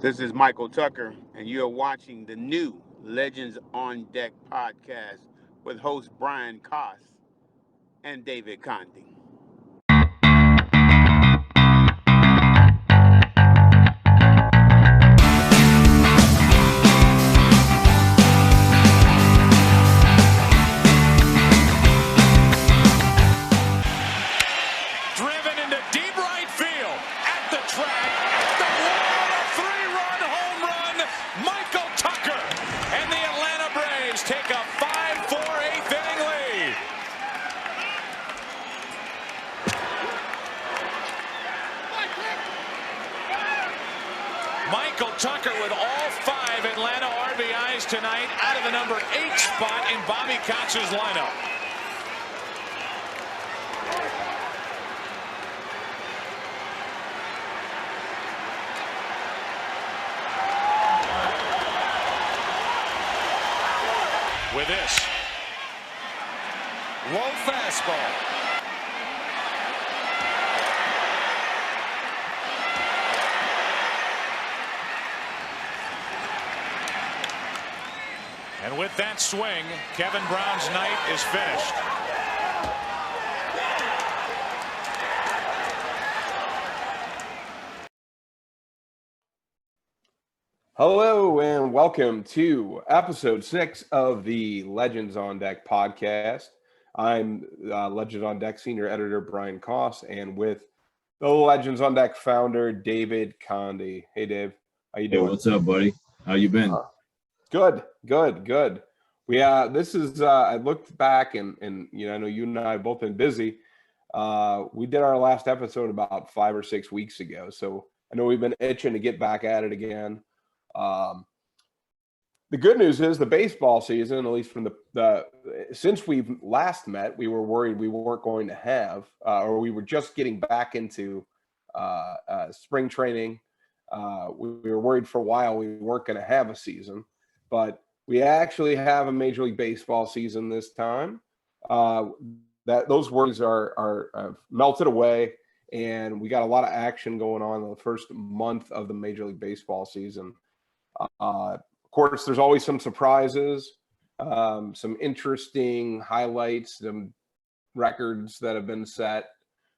This is Michael Tucker, and you're watching the new Legends on Deck podcast with host Brian Koss and David Condi. Driven into deep right field at the track, at the wall, a three-run home run, Michael Tucker, and the Atlanta Braves take a 5-4 eighth-inning lead. Michael Tucker with all 5 Atlanta RBIs tonight out of the number 8 spot in Bobby Cox's lineup. With this low fastball. And with that swing, Kevin Brown's night is finished. Hello and welcome to episode 6 of the Legends on Deck podcast. I'm Legends on Deck senior editor Brian Koss, and with the Legends on Deck founder David Condi. Hey Dave, how you doing? Hey, what's up, buddy? How you been? Good. We this is I looked back and I know you and I have both been busy. We did our last episode about 5 or 6 weeks ago, so I know we've been itching to get back at it again. The good news is the baseball season, at least from the since we've last met, we were worried we weren't going to have, or we were just getting back into spring training. We were worried for a while we weren't going to have a season, but we actually have a Major League Baseball season this time. That those worries are melted away, and we got a lot of action going on in the first month of the Major League Baseball season. Of course, there's always some surprises, some interesting highlights, some records that have been set,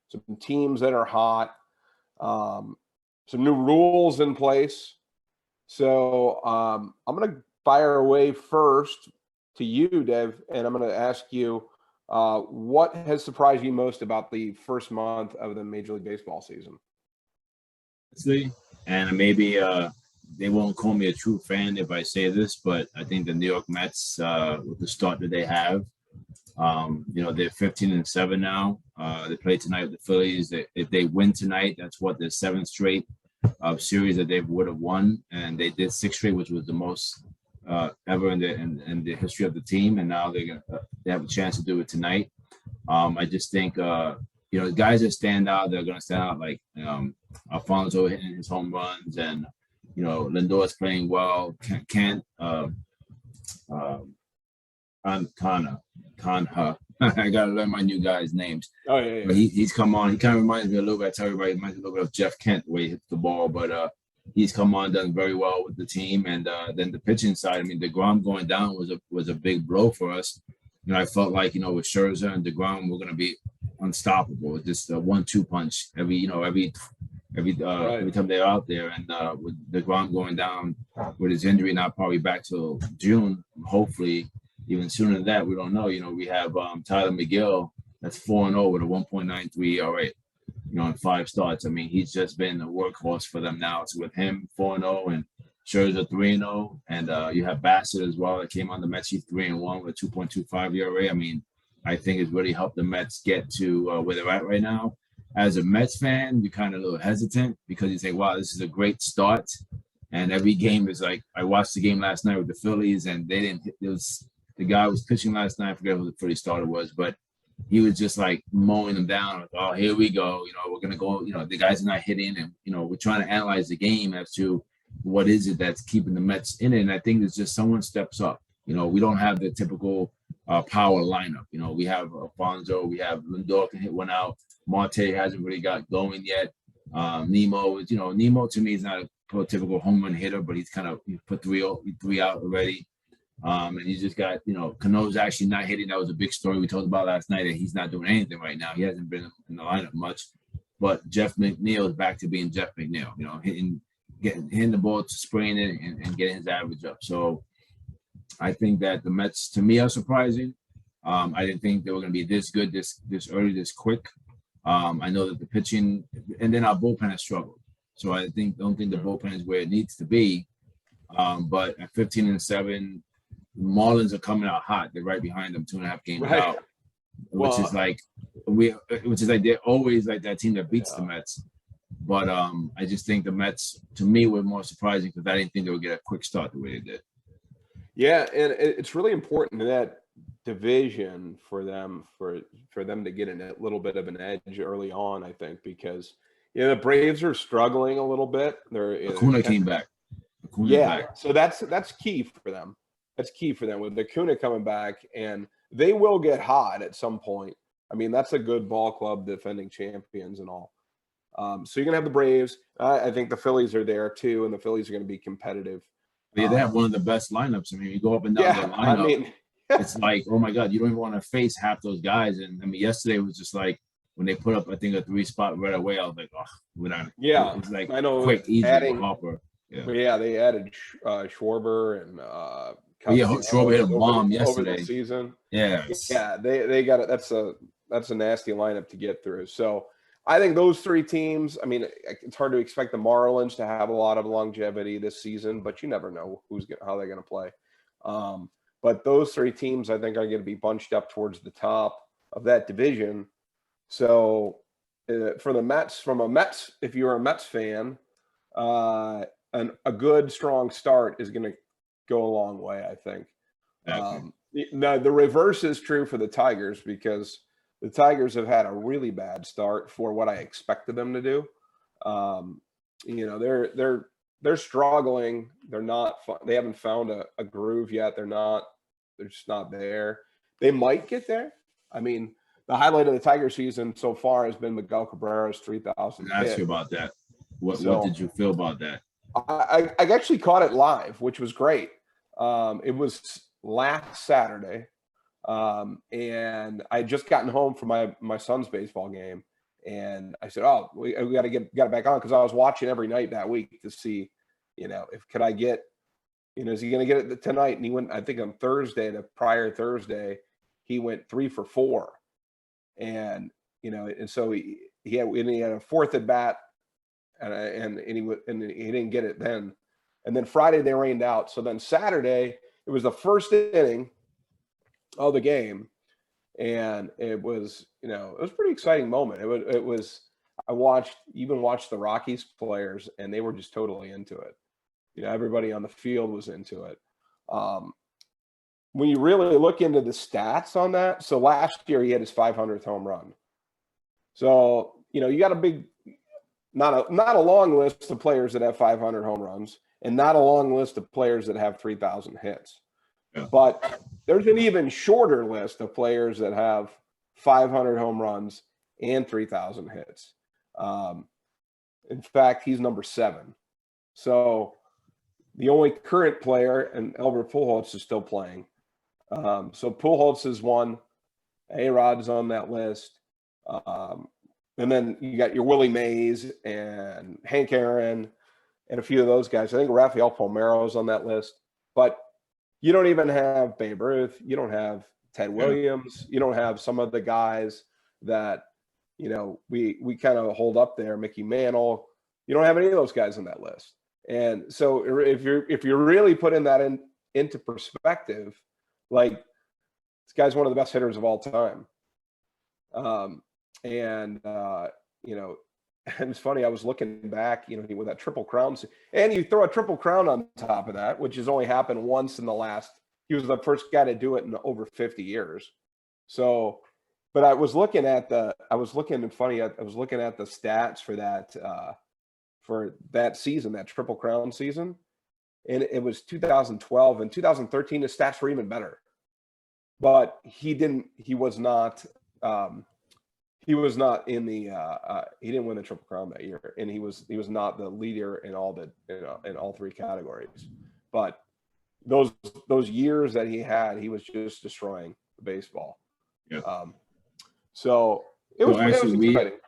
some teams that are hot, some new rules in place. So I'm going to fire away first to you, Dev, and I'm going to ask you what has surprised you most about the first month of the Major League Baseball season? And maybe they won't call me a true fan if I say this, but I think the New York Mets, with the start that they have, they're 15-7 now. They play tonight with the Phillies. If they win tonight, that's their 7th straight series that they would have won, and they did 6 straight, which was the most ever in the history of the team. And now they have a chance to do it tonight. I just think the guys that stand out, they're going to stand out, like Alfonso hitting his home runs, and Lindor's playing well. Canha. I gotta learn my new guys' names. Oh yeah. But he's come on. He kind of reminds me a little bit. I tell everybody, it reminds me a little bit of Jeff Kent, the way he hits the ball. But he's come on, done very well with the team. And then the pitching side, I mean, DeGrom going down was a big blow for us. I felt like with Scherzer and DeGrom, we're gonna be unstoppable. Just a 1-2 punch every time they're out there. And with DeGrom going down with his injury, not probably back till June, hopefully even sooner than that, we don't know. We have Tyler McGill, that's 4-0 with a 1.93 ERA, in 5 starts. I mean, he's just been a workhorse for them now. So with him 4-0 and Scherzer 3-0, and you have Bassett as well that came on the Mets. He's 3-1 with a 2.25 ERA. I mean, I think it's really helped the Mets get to where they're at right now. As a Mets fan, you're kind of a little hesitant because you think, wow, this is a great start. And every game is like, I watched the game last night with the Phillies, and they didn't hit. The guy was pitching last night. I forget who the Philly starter was, but he was just like mowing them down. Like, oh, here we go. We're going to go, the guys are not hitting. And, we're trying to analyze the game as to what is it that's keeping the Mets in it. And I think it's just someone steps up. We don't have the typical power lineup. We have Alfonso, we have Lindor can hit one out. Marte hasn't really got going yet. Nemo is, Nemo to me is not a prototypical home run hitter, but he put three out already. And you just got, Cano's actually not hitting. That was a big story we talked about last night, that he's not doing anything right now. He hasn't been in the lineup much. But Jeff McNeil is back to being Jeff McNeil, hitting the ball, spraying it, and getting his average up. So I think that the Mets, to me, are surprising. I didn't think they were going to be this good, this early, this quick. I know that the pitching, and then our bullpen has struggled. So I don't think the bullpen is where it needs to be. But at 15-7, the Marlins are coming out hot. They're right behind them, 2.5 games out, which is like they're always like that team that beats the Mets. But I just think the Mets, to me, were more surprising because I didn't think they would get a quick start the way they did. Yeah, and it's really important in that division for them to get in a little bit of an edge early on, I think, because the Braves are struggling a little bit. Acuna came back. Back. So that's key for them. That's key for them with Acuna coming back, and they will get hot at some point. I mean, that's a good ball club, defending champions and all. So you're gonna have the Braves. I think the Phillies are there too, and the Phillies are going to be competitive. Yeah, they have one of the best lineups. I mean, you go up and down their lineup. I mean, it's like, oh my God, you don't even want to face half those guys. And I mean, yesterday was just like when they put up, I think, a 3-spot right away. I was like, oh, we're not. Yeah, it's like I know. Quick, easy for Harper. Yeah, they added Schwarber and Schwarber hit a bomb yesterday. Over the season. Yeah, they got it. That's a nasty lineup to get through. So I think those three teams. I mean, it's hard to expect the Marlins to have a lot of longevity this season, but you never know how they're going to play. But those three teams, I think, are going to be bunched up towards the top of that division. So for the Mets, if you're a Mets fan, a good strong start is going to go a long way, I think. Now the reverse is true for the Tigers, because the Tigers have had a really bad start for what I expected them to do. They're struggling. They're not fun. They haven't found a groove yet. They're just not there. They might get there. I mean, the highlight of the Tiger season so far has been Miguel Cabrera's 3,000. I asked you about that. What did you feel about that? I actually caught it live, which was great. It was last Saturday. And I had just gotten home from my son's baseball game, and I said, "Oh, we got to get it back on," because I was watching every night that week to see, could I get, is he going to get it tonight? And he went, I think on Thursday, the prior Thursday, he went 3 for 4, and and so he had a fourth at bat, and he didn't get it then, and then Friday they rained out, so then Saturday it was the first inning of the game, and it was a pretty exciting moment. It was I watched the Rockies players, and they were just totally into it. Everybody on the field was into it. When you really look into the stats on that, so last year he had his 500th home run. So you got a big, not a long list of players that have 500 home runs, and not a long list of players that have 3,000 hits. Yeah. But there's an even shorter list of players that have 500 home runs and 3,000 hits. In fact, he's number 7. So the only current player, and Albert Pujols is still playing. So Pujols is one. A-Rod's on that list. And then you got your Willie Mays and Hank Aaron and a few of those guys. I think Rafael Palmeiro is on that list. But you don't even have Babe Ruth. You don't have Ted Williams. You don't have some of the guys that, we kind of hold up there, Mickey Mantle. You don't have any of those guys on that list. And so if you're really putting that into perspective, like, this guy's one of the best hitters of all time. And it's funny, I was looking back, with that Triple Crown, and you throw a Triple Crown on top of that, which has only happened once in he was the first guy to do it in over 50 years. So, but I was looking at the stats for that season, that Triple Crown season. And it was 2012 and 2013, the stats were even better, but he he was not in the he didn't win the Triple Crown that year, and he was not the leader in all the in all three categories. But those years that he had, he was just destroying the baseball. Yeah. So it was exciting.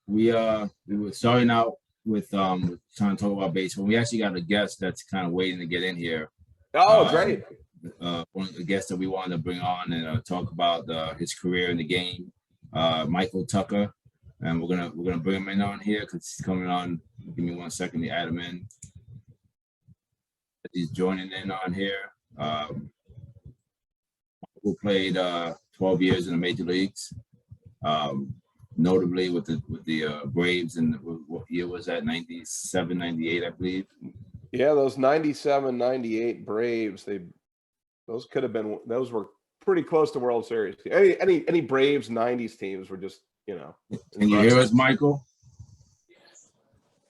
We were starting out with trying to talk about baseball. We actually got a guest that's kind of waiting to get in here. Oh, great! One of the guests that we wanted to bring on and talk about his career in the game, Michael Tucker, and we're gonna bring him in on here because he's coming on. Give me 1 second to add him in. He's joining in on here. Who played 12 years in the major leagues, notably with the Braves. And what year was that? 97, 98, I believe. Yeah, those 97, 98 Braves. Those were pretty close to World Series. Any Braves 90s teams were just, Can you hear us, Michael?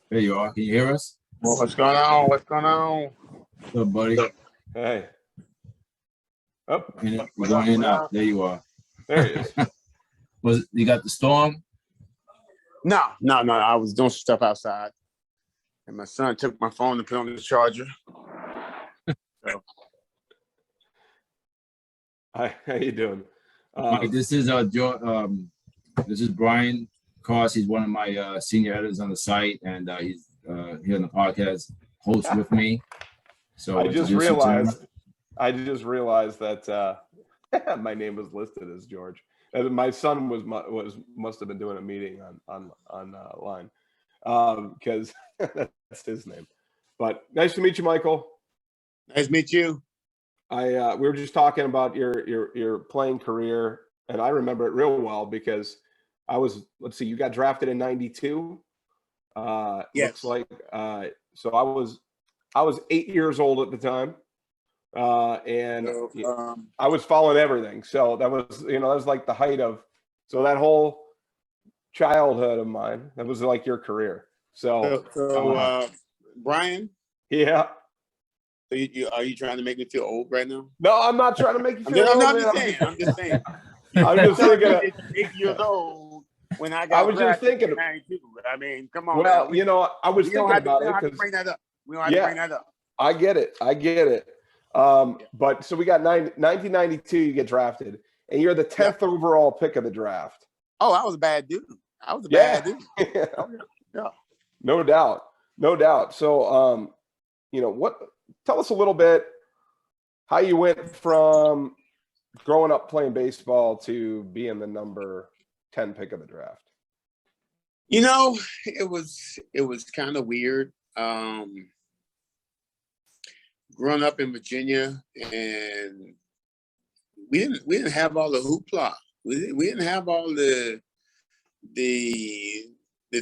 There you are. Can you hear us? Well, what's going on? What's going on? What's up, buddy? Hey. Oh, we're going in and out. There you are. There he is. You got the storm? No. I was doing stuff outside, and my son took my phone to put on the charger. So. Hi, how you doing? This is Brian Cross. He's one of my senior editors on the site, and he's here on the podcast host with me. So I just realized that my name was listed as George. And my son must have been doing a meeting on line because that's his name. But nice to meet you, Michael. Nice to meet you. We were just talking about your playing career, and I remember it real well because you got drafted in 92. Yes. Looks like so I was 8 years old at the time. And I was following everything. So that was like the height of, so that whole childhood of mine, that was like your career. So Brian? Yeah. So are you trying to make me feel old right now? No, I'm not trying to make you feel old. I'm just saying. I'm just thinking 8 years old when I got just thinking in 92. I mean, come on. Well, I was thinking about it. We don't have to bring that up. We don't have to bring that up. I get it. But so we got 1992, you get drafted, and you're the 10th overall pick of the draft. Oh, I was a bad dude. Bad dude. Yeah. No doubt. So, tell us a little bit how you went from growing up playing baseball to being the number 10 pick of the draft. It was kind of weird. Growing up in Virginia, and we didn't have all the hoopla. We didn't have all the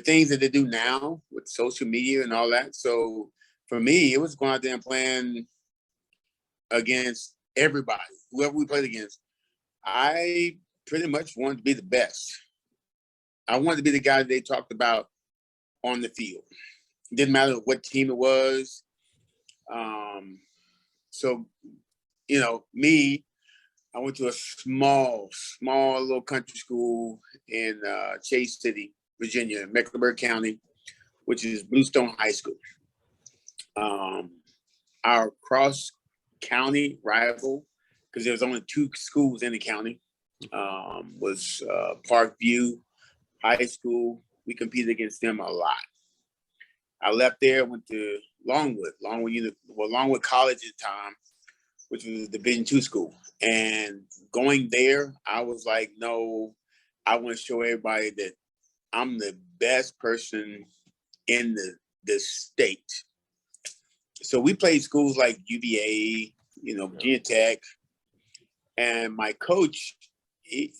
things that they do now with social media and all that. So for me, it was going out there and playing against everybody, whoever we played against. I pretty much wanted to be the best. I wanted to be the guy that they talked about on the field. It didn't matter what team it was. So, me, I went to a small little country school in Chase City, Virginia, Mecklenburg County, which is Bluestone High School. Our cross-county rival, because there was only 2 schools in the county, was Parkview High School. We competed against them a lot. I left there, went to Longwood College at the time, which was a Division II school. And going there, I was like, no, I want to show everybody that I'm the best person in the state. So we played schools like UVA, Virginia Tech. And my coach, it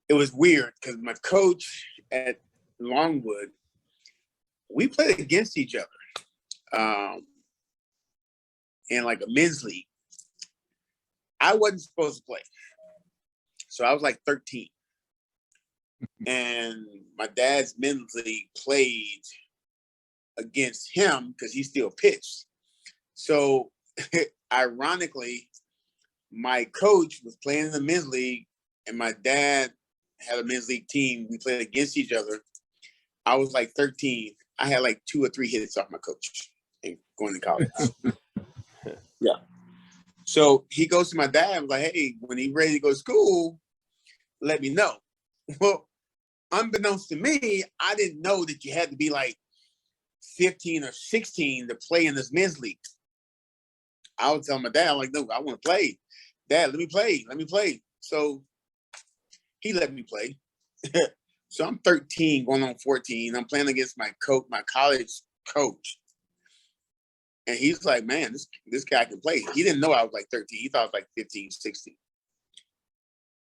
was weird because my coach at Longwood, we played against each other in like a men's league. I wasn't supposed to play. So I was like 13. And my dad's men's league played against him because he still pitched. So ironically, my coach was playing in the men's league and my dad had a men's league team. We played against each other. I was like 13. I had like 2 or 3 hits off my coach and going to college. Yeah. So he goes to my dad and was like, hey, when he's ready to go to school, let me know. Well, unbeknownst to me, I didn't know that you had to be like 15 or 16 to play in this men's league. I was telling my dad, I'm like, no, I want to play. Dad, let me play. So he let me play. So I'm 13, going on 14. I'm playing against my college coach. And he's like, man, this guy can play. He didn't know I was like 13. He thought I was like 15, 16.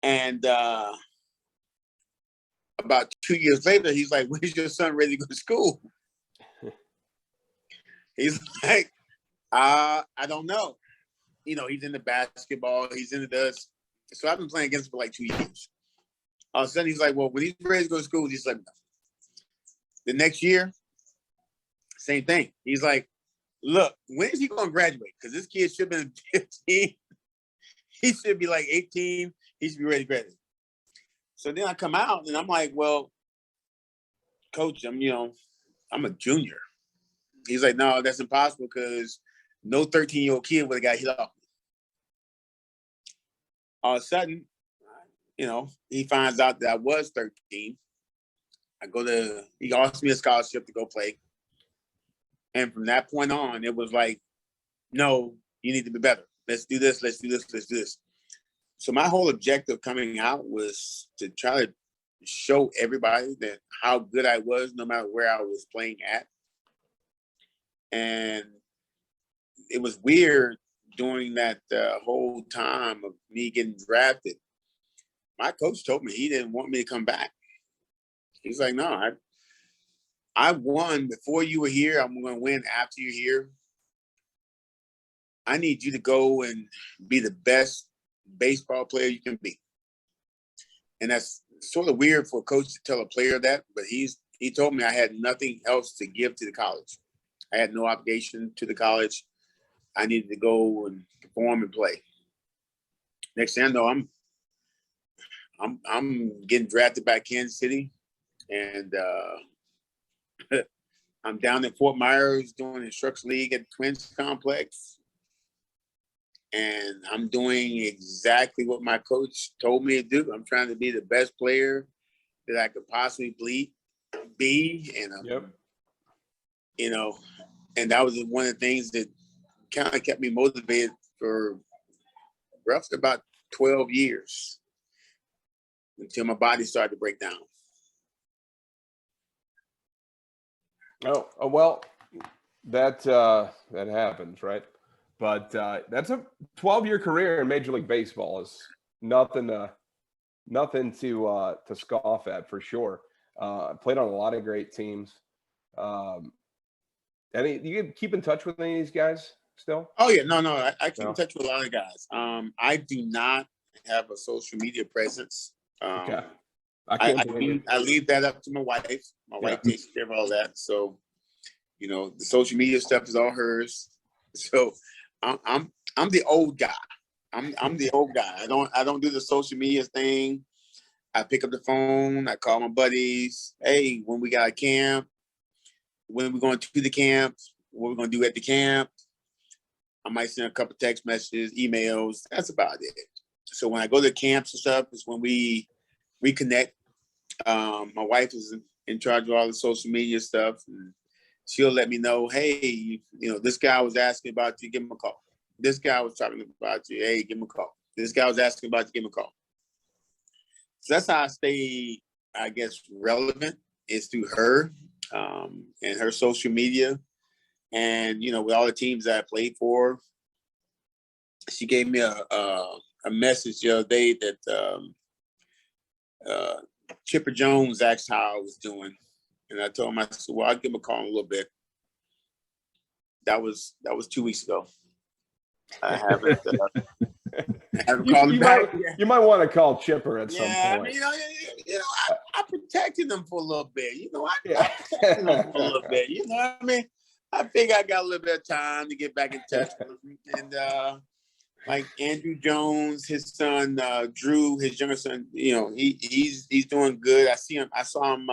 And about 2 years later, he's like, when's your son ready to go to school? He's like, I don't know. You know, he's into basketball. He's into this. So I've been playing against him for like 2 years. All of a sudden, he's like, well, when he's ready to go to school, he's like, no. The next year, same thing. He's like, look, when is he going to graduate? Because this kid should have been 15. He should be like 18. He should be ready to graduate. So then I come out, and I'm like, well, coach, I'm a junior. He's like, no, that's impossible because no 13-year-old kid would have got hit off me. All of a sudden, he finds out that I was 13. He asked me a scholarship to go play. And from that point on, it was like, no, you need to be better. Let's do this. So my whole objective coming out was to try to show everybody that how good I was, no matter where I was playing at. And it was weird during that whole time of me getting drafted. My coach told me he didn't want me to come back. He's like, no, I won before you were here. I'm going to win after you're here. I need you to go and be the best baseball player you can be. And that's sort of weird for a coach to tell a player that, but he told me I had nothing else to give to the college. I had no obligation to the college. I needed to go and perform and play. Next thing I know, I'm getting drafted by Kansas City, and I'm down in Fort Myers doing instruction league at the Twins complex, and I'm doing exactly what my coach told me to do. I'm trying to be the best player that I could possibly be, and and that was one of the things that kind of kept me motivated for roughly about 12 years until my body started to break down. Oh well, that happens, right? But that's a 12-year career in Major League Baseball is nothing to scoff at for sure. Played on a lot of great teams. You keep in touch with any of these guys still? Oh yeah, no, I keep in touch with a lot of guys. I do not have a social media presence. Okay. I leave that up to my wife. My wife takes care of all that. So, the social media stuff is all hers. So, I'm the old guy. I'm the old guy. I don't do the social media thing. I pick up the phone. I call my buddies. Hey, when we got a camp, when we're going to the camp, what we're going to do at the camp. I might send a couple text messages, emails. That's about it. So when I go to camps and stuff, is when we reconnect. My wife is in charge of all the social media stuff, and she'll let me know, hey, this guy was asking about you, give him a call. This guy was talking about you, hey, give him a call. This guy was asking about you, give him a call. So that's how I stay, I guess, relevant, is through her and her social media. And, with all the teams that I played for, she gave me a message the other day that Chipper Jones asked how I was doing. And I told him, I said, well, I'll give him a call in a little bit. That was 2 weeks ago. I haven't called him back. You might want to call Chipper at some point. I protected him for a little bit. I protected him for a little bit. You know what I mean? I think I got a little bit of time to get back in touch with him. And like Andrew Jones, his son Drew, his younger son. He's doing good. I saw him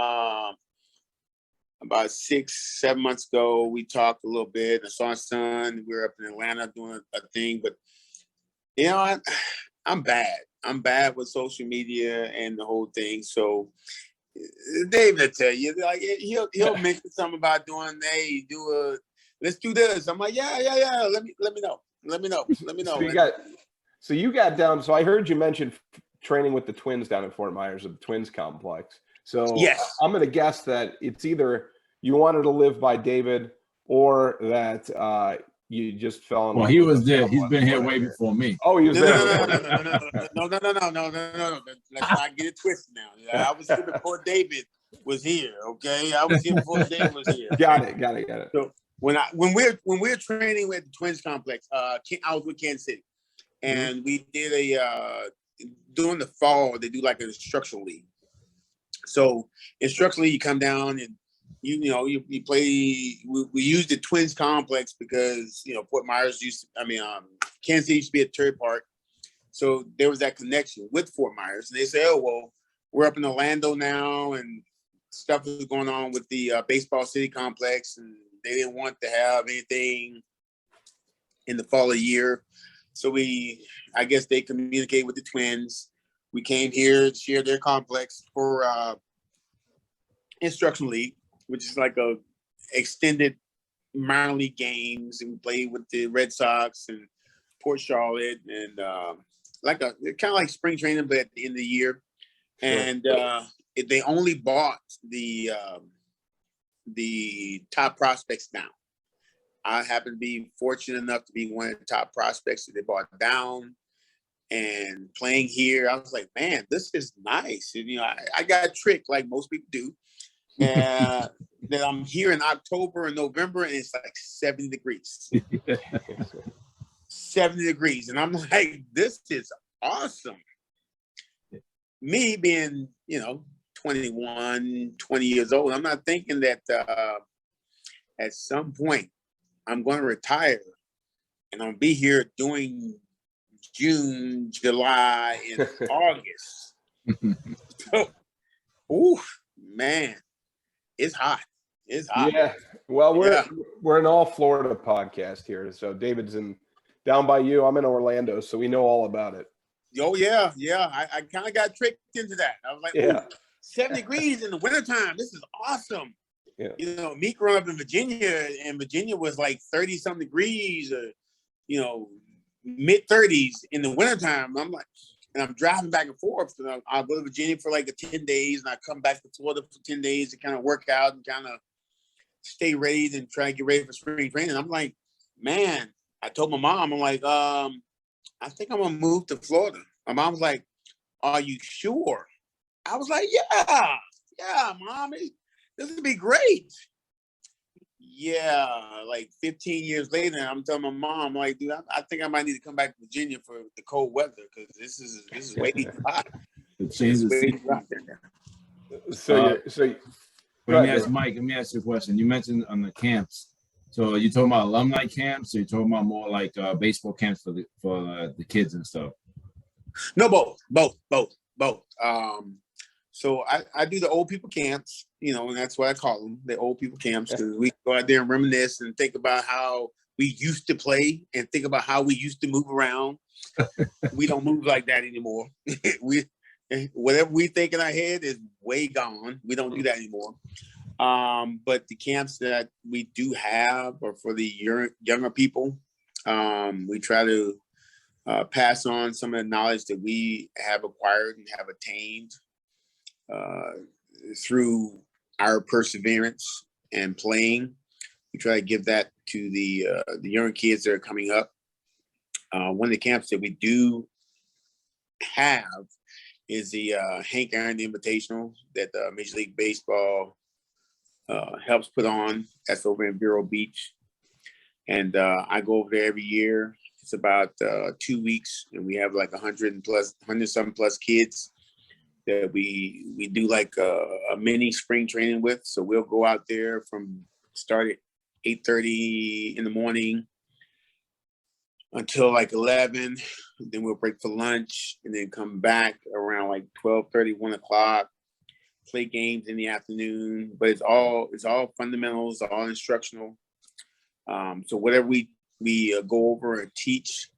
about 6-7 months ago. We talked a little bit. I saw his son. We were up in Atlanta doing a thing, but I'm bad. I'm bad with social media and the whole thing. So David will tell you, like he'll mention something about doing, hey, let's do this. I'm like, yeah. Let me know. So you got down. So I heard you mention training with the Twins down in Fort Myers at the Twins complex. So yes, I'm going to guess that it's either you wanted to live by David or that you just fell in love. Well, he was there. He's been here way before me. Oh, he was there. No. Let's not get it twisted now. I was here before David was here. Okay, I was here before David was here. Got it. So when we're training at the Twins complex, I was with Kansas City, and we did during the fall they do like an instructional league. So instructionally, you come down and you play. We used the Twins complex because Fort Myers Kansas City used to be at Terry Park, so there was that connection with Fort Myers. And they say, oh well, we're up in Orlando now, and stuff is going on with the baseball city complex, and they didn't want to have anything in the fall of the year. So I guess they communicated with the Twins. We came here, shared their complex for instructional league, which is like a extended minor league games, and we played with the Red Sox and Port Charlotte, and kind of like spring training, but at the end of the year. And they only bought the top prospects down. I happen to be fortunate enough to be one of the top prospects that they bought down. And playing here, I was like, man, this is nice. And, I got tricked like most people do. That I'm here in October and November, and it's like 70 degrees. 70 degrees. And I'm like, this is awesome. Me being, 21, 20 years old, I'm not thinking that at some point I'm going to retire and I'll be here doing June, July, and August. So, man, it's hot. It's hot. Yeah. Well, we're an all Florida podcast here. So David's down by you. I'm in Orlando, so we know all about it. Oh yeah. I kind of got tricked into that. I was like, 70 degrees in the wintertime. This is awesome. Yeah. Me growing up in Virginia, and Virginia was like 30-some degrees, mid 30s in the wintertime. I'm like, and I'm driving back and forth. So I'll go to Virginia for like 10 days, and I come back to Florida for 10 days to kind of work out and kind of stay ready and try to get ready for spring training. I'm like, man, I told my mom, I'm like, I think I'm going to move to Florida. My mom was like, are you sure? I was like, yeah, Mom, this would be great. Yeah, like 15 years later, I'm telling my mom, like, dude, I think I might need to come back to Virginia for the cold weather because this is way too hot. Let me ask Mike. Let me ask you a question. You mentioned on the camps. So are you talking about alumni camps, or you talking about more like baseball camps for the kids and stuff? No, both. So I do the old people camps, and that's what I call them, the old people camps, because we go out there and reminisce and think about how we used to play and think about how we used to move around. We don't move like that anymore. Whatever we think in our head is way gone. We don't do that anymore. But the camps that we do have are for the younger people. We try to pass on some of the knowledge that we have acquired and have attained through our perseverance and playing. We try to give that to the younger kids that are coming up. One of the camps that we do have is the Hank Aaron Invitational that Major League Baseball helps put on. That's over in Vero Beach. And I go over there every year. It's about 2 weeks, and we have like 100-some plus kids that we do like a mini spring training with. So we'll go out there from start at 8:30 in the morning, until like 11. Then we'll break for lunch and then come back around like 12:30, 1 o'clock. Play games in the afternoon, but it's all fundamentals, all instructional. So whatever we go over or teach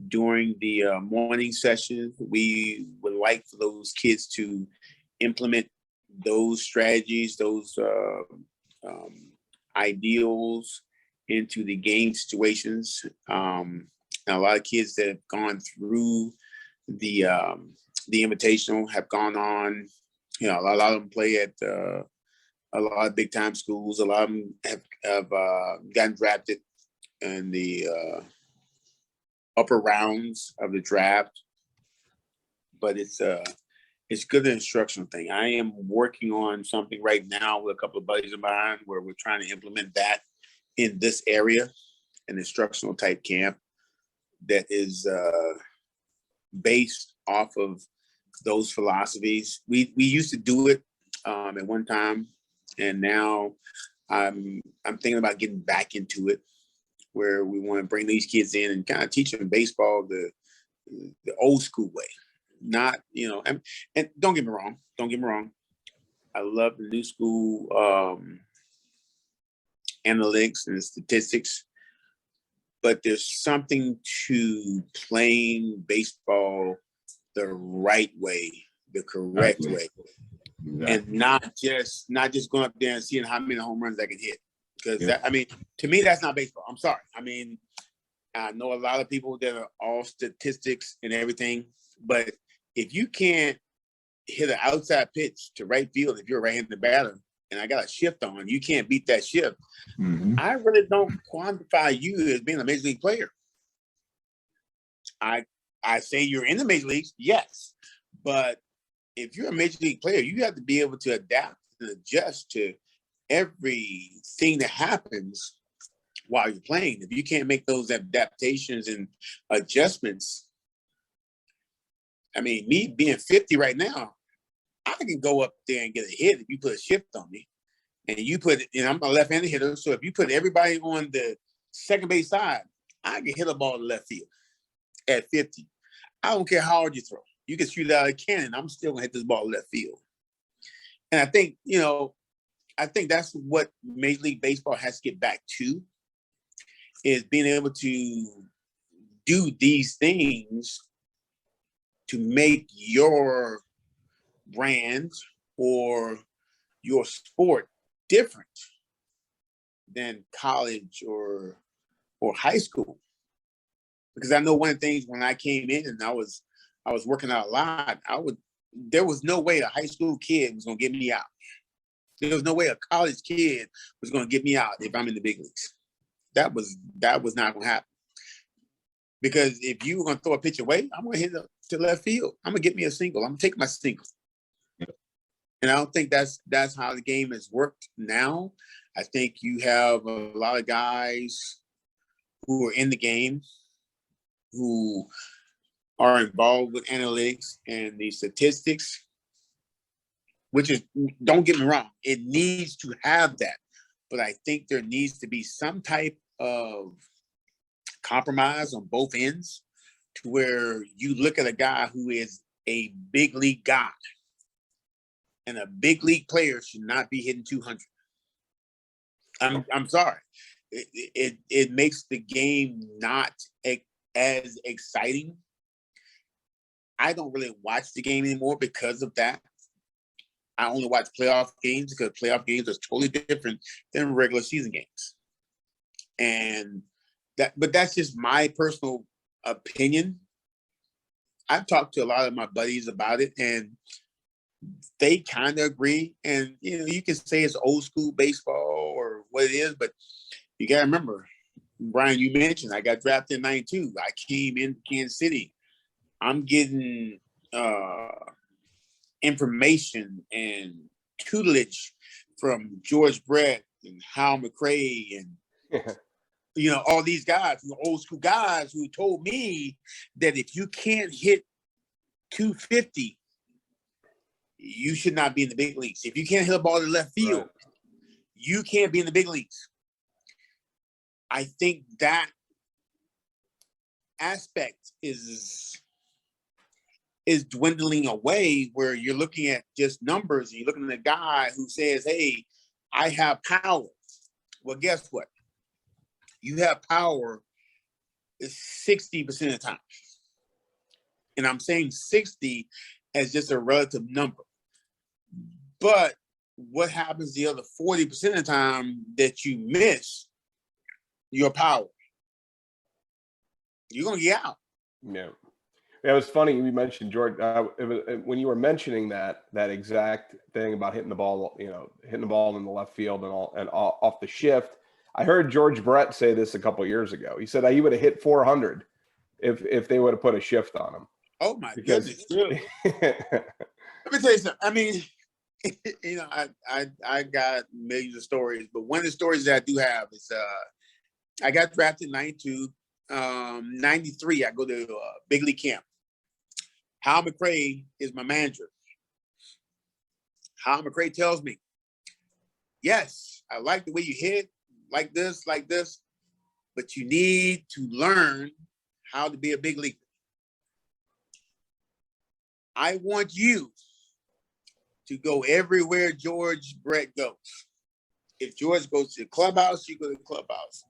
during the morning sessions, we would like for those kids to implement those strategies, those ideals into the game situations. And a lot of kids that have gone through the invitational have gone on. You know, a lot of them play at a lot of big time schools. A lot of them have gotten drafted in the upper rounds of the draft. But it's good instructional thing. I am working on something right now with a couple of buddies of mine where we're trying to implement that in this area, an instructional type camp that is based off of those philosophies. We used to do it at one time, and now I'm thinking about getting back into it, where we want to bring these kids in and kind of teach them baseball the old school way. Not, you know, and don't get me wrong. I love the new school analytics and statistics, but there's something to playing baseball the right way, the correct way, and not just going up there and seeing how many home runs I can hit. Because I mean, to me, that's not baseball. I'm sorry. I mean, I know a lot of people that are all statistics and everything, but if you can't hit an outside pitch to right field, if you're a right-handed batter, and I got a shift on, you can't beat that shift. Mm-hmm. I really don't quantify you as being a major league player. I say you're in the major leagues, yes, but if you're a major league player, you have to be able to adapt and adjust to everything that happens while you're playing. If you can't make those adaptations and adjustments, I mean, me being 50 right now, I can go up there and get a hit if you put a shift on me. And I'm a left-handed hitter, so if you put everybody on the second base side, I can hit a ball to left field at 50. I don't care how hard you throw. You can shoot out a cannon. I'm still going to hit this ball to left field. And I think, that's what Major League Baseball has to get back to, is being able to do these things to make your brand or your sport different than college or high school. Because I know one of the things when I came in and I was working out a lot, there was no way a high school kid was going to get me out. There was no way a college kid was going to get me out if I'm in the big leagues. That was not going to happen. Because if you were going to throw a pitch away, I'm going to hit it to left field. I'm going to get me a single. I'm going to take my single. And I don't think that's how the game has worked now. I think you have a lot of guys who are in the game who are involved with analytics and the statistics, which is, don't get me wrong, it needs to have that. But I think there needs to be some type of compromise on both ends to where you look at a guy who is a big league guy, and a big league player should not be hitting 200. I'm sorry. It makes the game not as exciting. I don't really watch the game anymore because of that. I only watch playoff games because playoff games are totally different than regular season games. But that's just my personal opinion. I've talked to a lot of my buddies about it, and they kind of agree. And, you can say it's old school baseball or what it is, but you got to remember, Brian, you mentioned I got drafted in 92. I came into Kansas City. I'm getting information and tutelage from George Brett and Hal McRae and all these guys, old school guys who told me that if you can't hit 250, you should not be in the big leagues. If you can't hit a ball to left field, you can't be in the big leagues. I think that aspect is dwindling away, where you're looking at just numbers and you're looking at a guy who says, hey, I have power. Well, guess what? You have power 60% of the time. And I'm saying 60 as just a relative number. But what happens the other 40% of the time that you miss your power? You're going to get out. Yeah. Yeah, it was funny you mentioned George when you were mentioning that exact thing about hitting the ball in the left field and off the shift. I heard George Brett say this a couple of years ago. He said that he would have hit 400 if they would have put a shift on him. Oh my goodness! Really? Let me tell you something. I mean, I got millions of stories, but one of the stories that I do have is I got drafted in 92. 93, I go to big league camp. Hal McRae is my manager. Hal McRae tells me, yes, I like the way you hit, like this, but you need to learn how to be a big leaguer. I want you to go everywhere George Brett goes. If George goes to the clubhouse, you go to the clubhouse.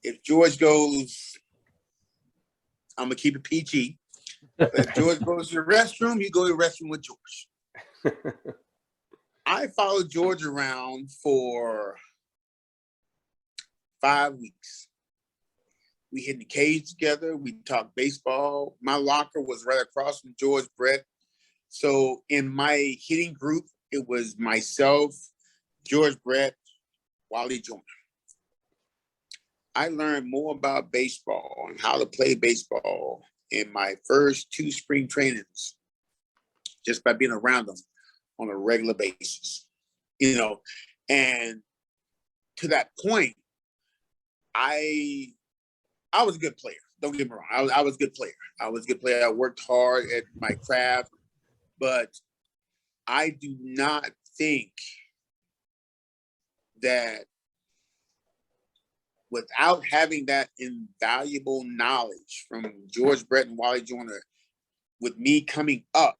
If George goes, I'm going to keep it PG. If George goes to the restroom, you go to the restroom with George. I followed George around for 5 weeks. We hit in the cage together. We talked baseball. My locker was right across from George Brett. So in my hitting group, it was myself, George Brett, Wally Joyner. I learned more about baseball and how to play baseball in my first 2 spring trainings just by being around them on a regular basis. And to that point, I was a good player. Don't get me wrong. I was a good player. I worked hard at my craft, but I do not think that without having that invaluable knowledge from George Brett and Wally Joyner, with me coming up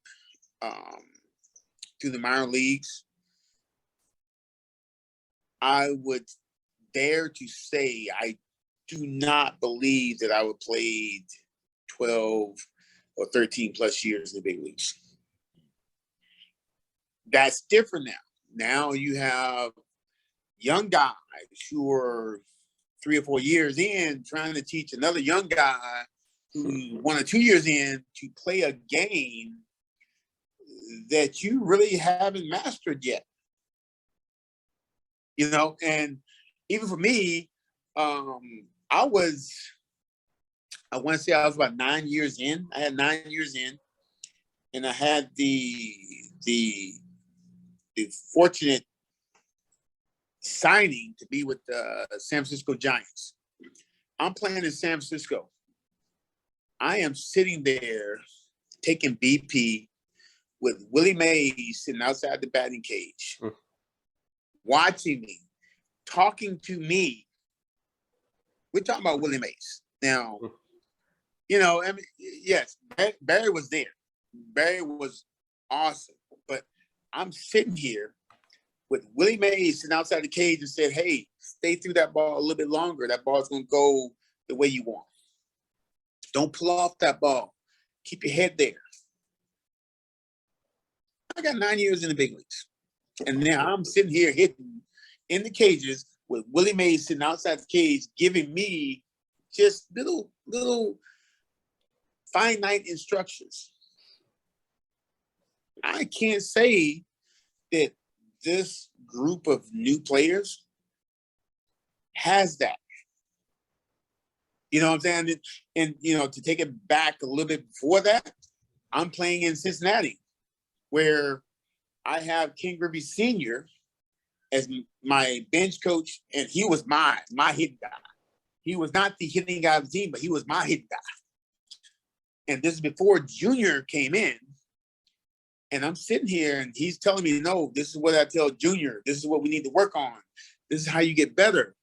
to the minor leagues, I would dare to say I do not believe that I would played 12 or 13 plus years in the big leagues. That's different now. Now you have young guys who are 3 or 4 years in trying to teach another young guy who's 1 or 2 years in to play a game that you really haven't mastered yet. And even for me, I want to say I was about 9 years in. I had 9 years in, and I had the fortunate signing to be with the San Francisco Giants. I'm playing in San Francisco. I am sitting there taking BP with Willie Mays sitting outside the batting cage, watching me, talking to me. We're talking about Willie Mays. Now, yes, Barry was there. Barry was awesome. But I'm sitting here with Willie Mays sitting outside the cage and said, hey, stay through that ball a little bit longer. That ball's going to go the way you want. Don't pull off that ball. Keep your head there. I got 9 years in the big leagues. And now I'm sitting here hitting in the cages with Willie Mays sitting outside the cage giving me just little finite instructions. I can't say that this group of new players has that. You know what I'm saying? And to take it back a little bit before that, I'm playing in Cincinnati, where I have King Griffey Sr. as my bench coach, and he was my hitting guy. He was not the hitting guy of the team, but he was my hitting guy. And this is before Junior came in. And I'm sitting here, and he's telling me, no, this is what I tell Junior. This is what we need to work on. This is how you get better.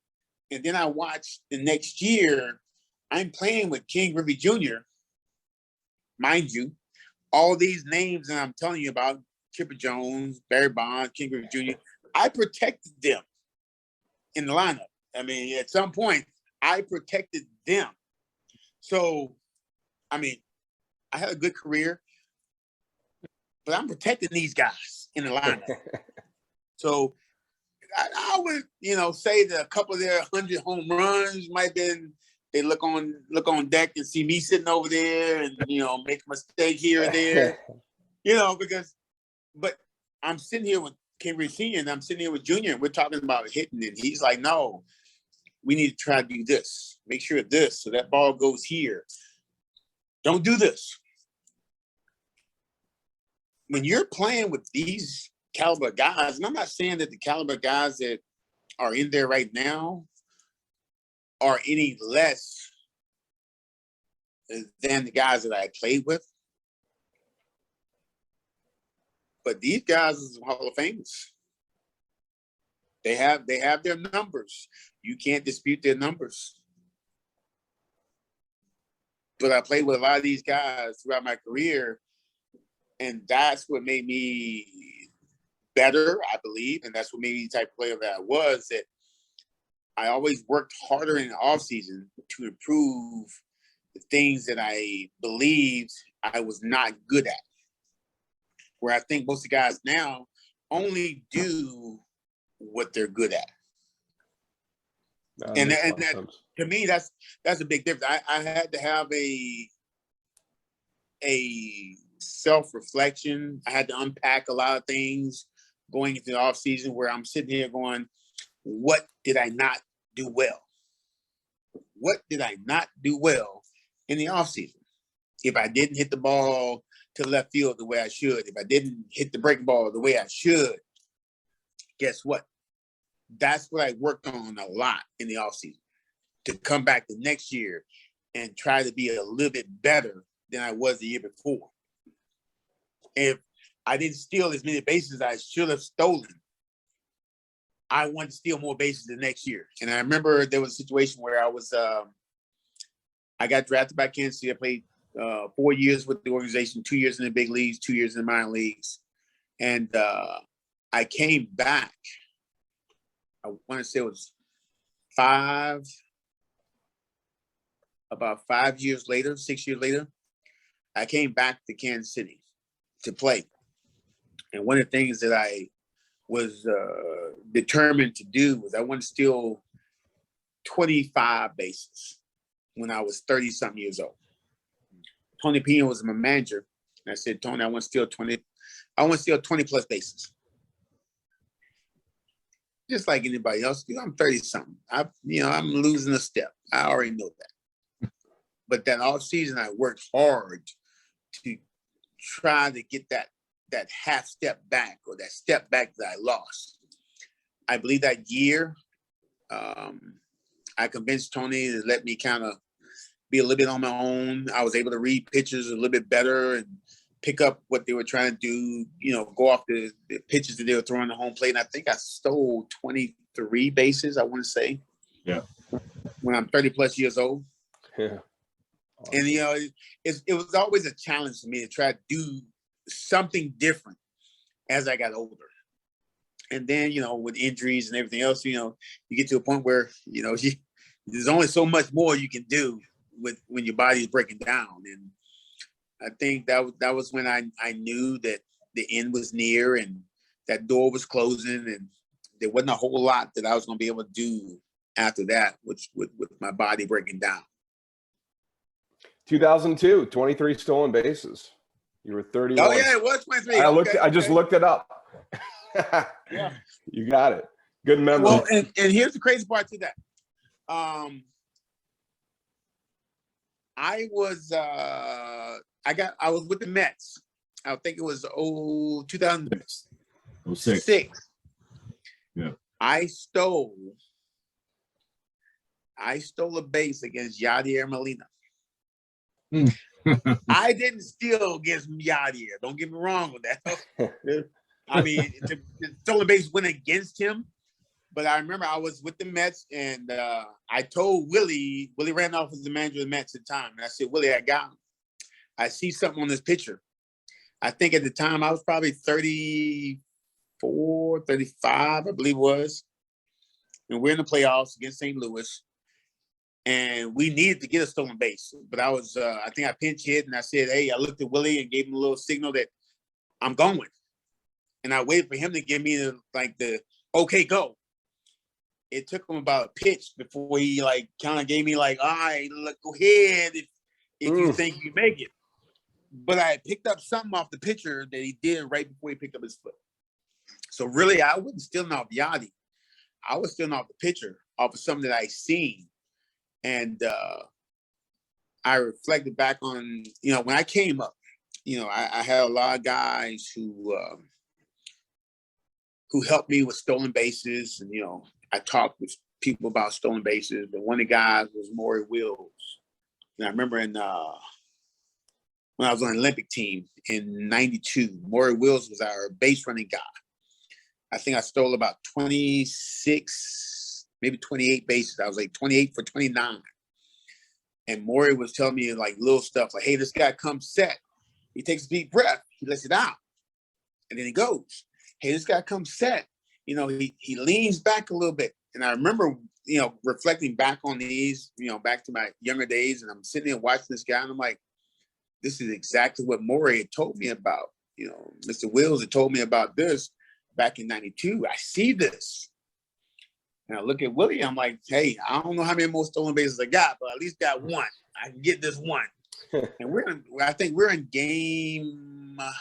And then I watched the next year, I'm playing with King Griffey Jr., mind you, all these names that I'm telling you about, Chipper Jones, Barry Bonds, King Griffey Jr., I protected them in the lineup. I mean, at some point, I protected them. So, I mean, I had a good career, but I'm protecting these guys in the lineup. So I would, say that a couple of their 100 home runs might have been, they look on deck and see me sitting over there and, make a mistake here and there, but I'm sitting here with King Senior and I'm sitting here with Junior and we're talking about hitting and he's like, no, we need to try to do this. Make sure this, so that ball goes here. Don't do this. When you're playing with these caliber guys, and I'm not saying that the caliber guys that are in there right now are any less than the guys that I played with. But these guys are Hall of Famers. They have their numbers. You can't dispute their numbers. But I played with a lot of these guys throughout my career, and that's what made me better, I believe, and that's what made me the type of player that I was, that I always worked harder in the offseason to improve the things that I believed I was not good at. Where I think most of the guys now only do what they're good at. And that, to me, that's a big difference. I had to have a self-reflection. I had to unpack a lot of things going into the offseason where I'm sitting here going, what did I not do well? What did I not do well in the offseason? If I didn't hit the ball to left field the way I should, if I didn't hit the breaking ball the way I should, guess what? That's what I worked on a lot in the offseason, to come back the next year and try to be a little bit better than I was the year before. If I didn't steal as many bases as I should have stolen, I wanted to steal more bases the next year. And I remember there was a situation where I got drafted by Kansas City. I played 4 years with the organization, 2 years in the big leagues, 2 years in the minor leagues. And I came back, I want to say it was about 5 years later, 6 years later, I came back to Kansas City to play. And one of the things that I was determined to do was I wanted to steal 25 bases when I was 30-something years old. Tony Pino was my manager. And I said, Tony, I want to steal 20-plus bases. Just like anybody else, I'm 30-something. I'm losing a step. I already know that. But that off season, I worked hard to try to get that half step back, or that step back that I lost. I believe that year, I convinced Tony to let me kind of be a little bit on my own. I was able to read pitches a little bit better and pick up what they were trying to do, go off the pitches that they were throwing the home plate. And I think I stole 23 bases, I want to say. Yeah. When I'm 30-plus years old. Yeah. And, it was always a challenge for me to try to do something different as I got older. And then, with injuries and everything else, you get to a point where, there's only so much more you can do when your body is breaking down. And I think that was when I knew that the end was near and that door was closing, and there wasn't a whole lot that I was going to be able to do after that, with my body breaking down. 2002, 23 stolen bases. You were 31. Oh yeah, it was 23. I just looked it up. Yeah, you got it. Good memory. Well, and here's the crazy part to that. I was with the Mets. I think it was 2006. Yeah. I stole a base against Yadier Molina. I didn't steal against Yadier. Don't get me wrong with that. I mean, the stolen base went against him, But I remember I was with the Mets, and I told Willie Randolph was the manager of the Mets at the time. And I said, Willie, I got him. I see something on this picture. I think at the time I was probably 34, 35, I believe it was. And we're in the playoffs against St. Louis. And we needed to get a stolen base. But I think I pinch hit, and I said, hey, I looked at Willie and gave him a little signal that I'm going. And I waited for him to give me the okay, go. It took him about a pitch before he kind of gave me all right, look, go ahead if you think you make it. But I picked up something off the pitcher that he did right before he picked up his foot. So really, I wasn't stealing off Yachty. I was stealing off the pitcher, off of something that I seen. And I reflected back on, when I came up, I had a lot of guys who helped me with stolen bases. And, I talked with people about stolen bases, but one of the guys was Maury Wills. And I remember when I was on the Olympic team in '92, Maury Wills was our base running guy. I think I stole about 26, maybe 28 bases. I was 28 for 29. And Maury was telling me little stuff hey, this guy comes set. He takes a deep breath. He lets it out. And then he goes. Hey, this guy comes set. He leans back a little bit. And I remember, reflecting back on these, back to my younger days. And I'm sitting there watching this guy. And I'm like, this is exactly what Maury had told me about. Mr. Wills had told me about this back in '92. I see this. And I look at Willie. I'm like, hey, I don't know how many more stolen bases I got, but I at least got one. I can get this one. And I think we're in game, I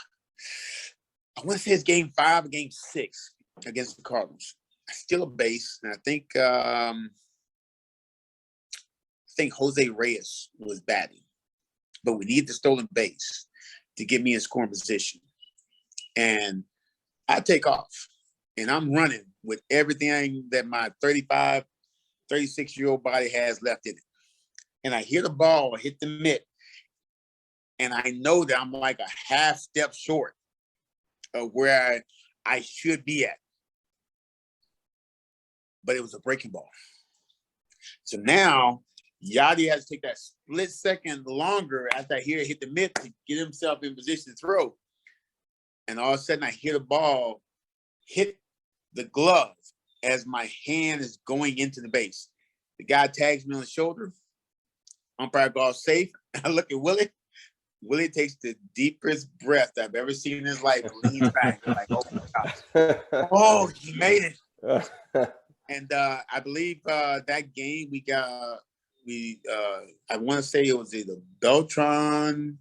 want to say it's game 5 or game 6 against the Cardinals. I steal a base, and I think Jose Reyes was batting, but we need the stolen base to get me in scoring position. And I take off, and I'm running with everything that my 35, 36-year-old body has left in it. And I hear the ball hit the mitt, and I know that I'm a half step short of where I should be at. But it was a breaking ball. So now Yachty has to take that split second longer after I hear it hit the mitt to get himself in position to throw. And all of a sudden I hear the ball hit the glove as my hand is going into the base. The guy tags me on the shoulder. Umpire goes safe. I look at Willie. Willie takes the deepest breath I've ever seen in his life. Leans back oh my God. Oh, he made it. And I believe that game I want to say it was either Beltran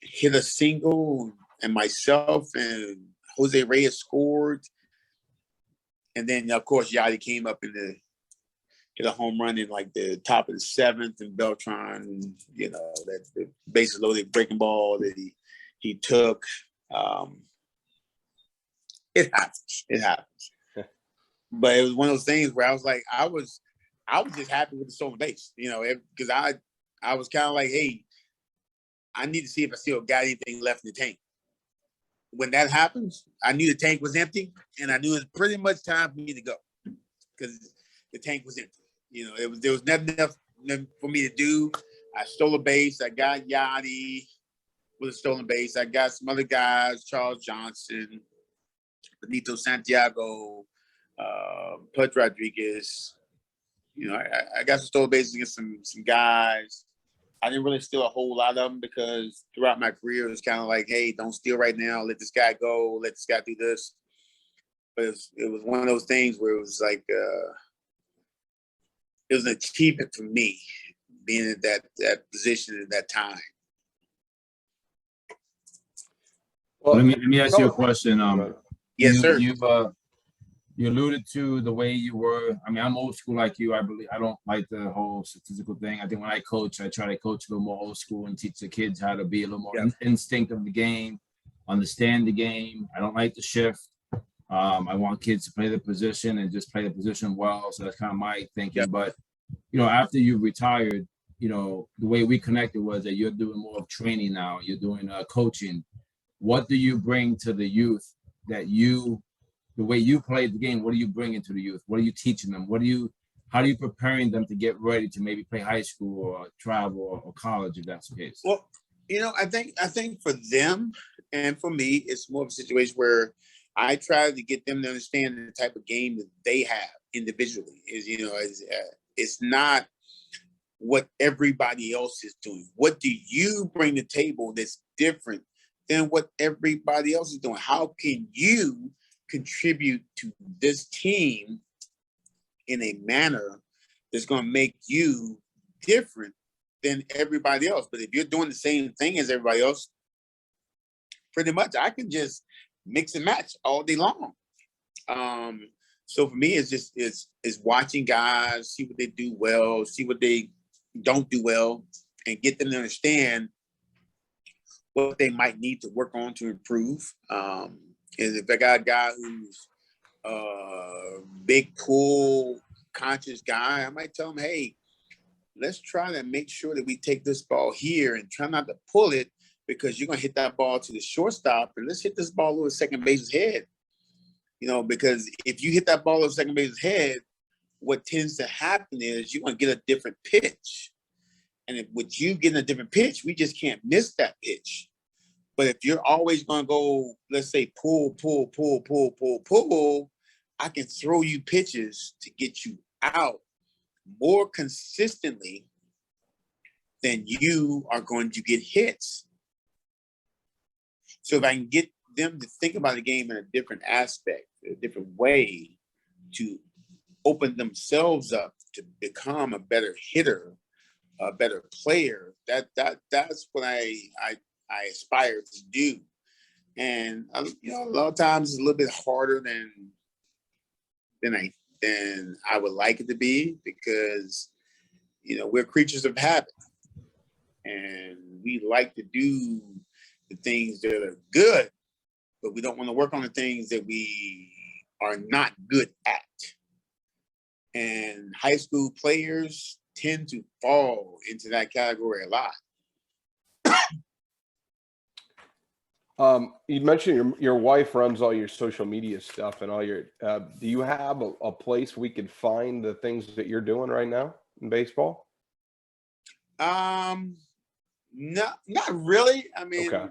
hit a single and myself and Jose Reyes scored. And then, of course, Yachty came up and hit a home run in the top of the 7th, and Beltran, that the bases loaded breaking ball that he took. It happens. It happens. But it was one of those things where I was I was just happy with the stolen base, because I was kind of hey, I need to see if I still got anything left in the tank. When that happens, I knew the tank was empty, and I knew it was pretty much time for me to go because the tank was empty. There was nothing else for me to do. I stole a base. I got Yachty with a stolen base. I got some other guys, Charles Johnson, Benito Santiago, Pudge Rodriguez. I got some stolen bases against some guys. I didn't really steal a whole lot of them because throughout my career, it was kind of hey, don't steal right now. Let this guy go. Let this guy do this. But it was one of those things where it was it was an achievement for me being in that position at that time. Well, let me ask you a question. Yes, sir. You alluded to the way you were. I mean, I'm old school like you. I believe I don't like the whole statistical thing. I think when I coach, I try to coach a little more old school and teach the kids how to be a little more instinct of the game, understand the game. I don't like the shift. I want kids to play the position and just play the position well. So that's kind of my thinking. Yep. But, after you retired, the way we connected was that you're doing more of training now. You're doing coaching. What do you bring to the youth that you the way you played the game, what are you bringing to the youth? What are you teaching them? How are you preparing them to get ready to maybe play high school or travel or college if that's the case? Well, I think for them and for me, it's more of a situation where I try to get them to understand the type of game that they have individually. It's not what everybody else is doing. What do you bring to the table that's different than what everybody else is doing? How can you contribute to this team in a manner that's going to make you different than everybody else? But if you're doing the same thing as everybody else, pretty much I can just mix and match all day long. So for me, it's watching guys, see what they do well, see what they don't do well, and get them to understand what they might need to work on to improve. And if I got a guy who's a big pull conscious guy, I might tell him, hey, let's try to make sure that we take this ball here and try not to pull it, because you're going to hit that ball to the shortstop, and let's hit this ball over second base's head. Because if you hit that ball over second base's head, what tends to happen is you're going to get a different pitch. And with you getting a different pitch, we just can't miss that pitch. But if you're always going to go, let's say, pull, I can throw you pitches to get you out more consistently than you are going to get hits. So if I can get them to think about the game in a different aspect, a different way, to open themselves up to become a better hitter, a better player, that's what I aspire to do. And a lot of times it's a little bit harder than I would like it to be, because we're creatures of habit, and we like to do the things that are good, but we don't want to work on the things that we are not good at. And high school players tend to fall into that category a lot. You mentioned your wife runs all your social media stuff and all your. Do you have a place we could find the things that you're doing right now in baseball? Not really. I mean, okay.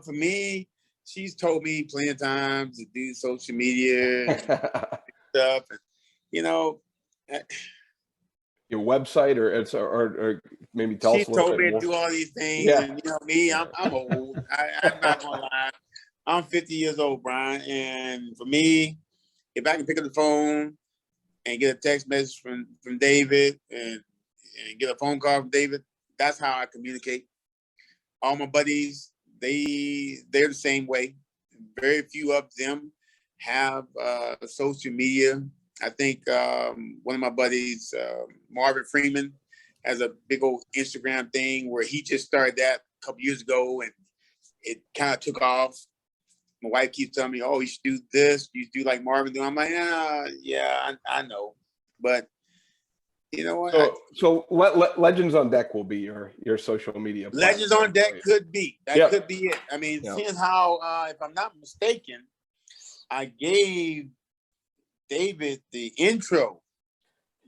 For me, she's told me plenty of times to do social media and stuff, and your website or maybe tell us a little bit more. She told me to do all these things, yeah. And me, I'm old. I'm not gonna lie. I'm 50 years old, Brian, and for me, if I can pick up the phone and get a text message from David and get a phone call from David, that's how I communicate. All my buddies, they're the same way. Very few of them have social media. I think one of my buddies, Marvin Freeman, has a big old Instagram thing where he just started that a couple years ago, and it kind of took off. My wife keeps telling me, "Oh, you should do this. You should do like Marvin do." I'm like, yeah, I know, but you know what? So Legends on Deck will be your social media. Legends on Deck could be that. Could be it. I mean, seeing how, if I'm not mistaken, I gave David the intro.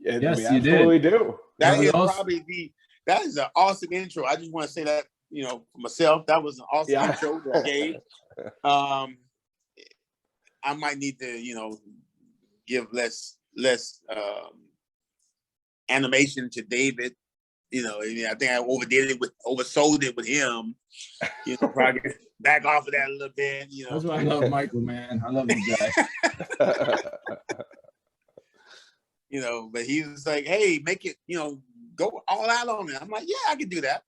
Yes, we absolutely do. That is an awesome intro. I just want to say that, for myself, that was an awesome intro that I gave. I might need to, give less animation to David. I think I oversold it with him. Probably back off of that a little bit. That's why I love Michael, man. I love this guy. But he was like, "Hey, make it, go all out on it." I'm like, "Yeah, I can do that.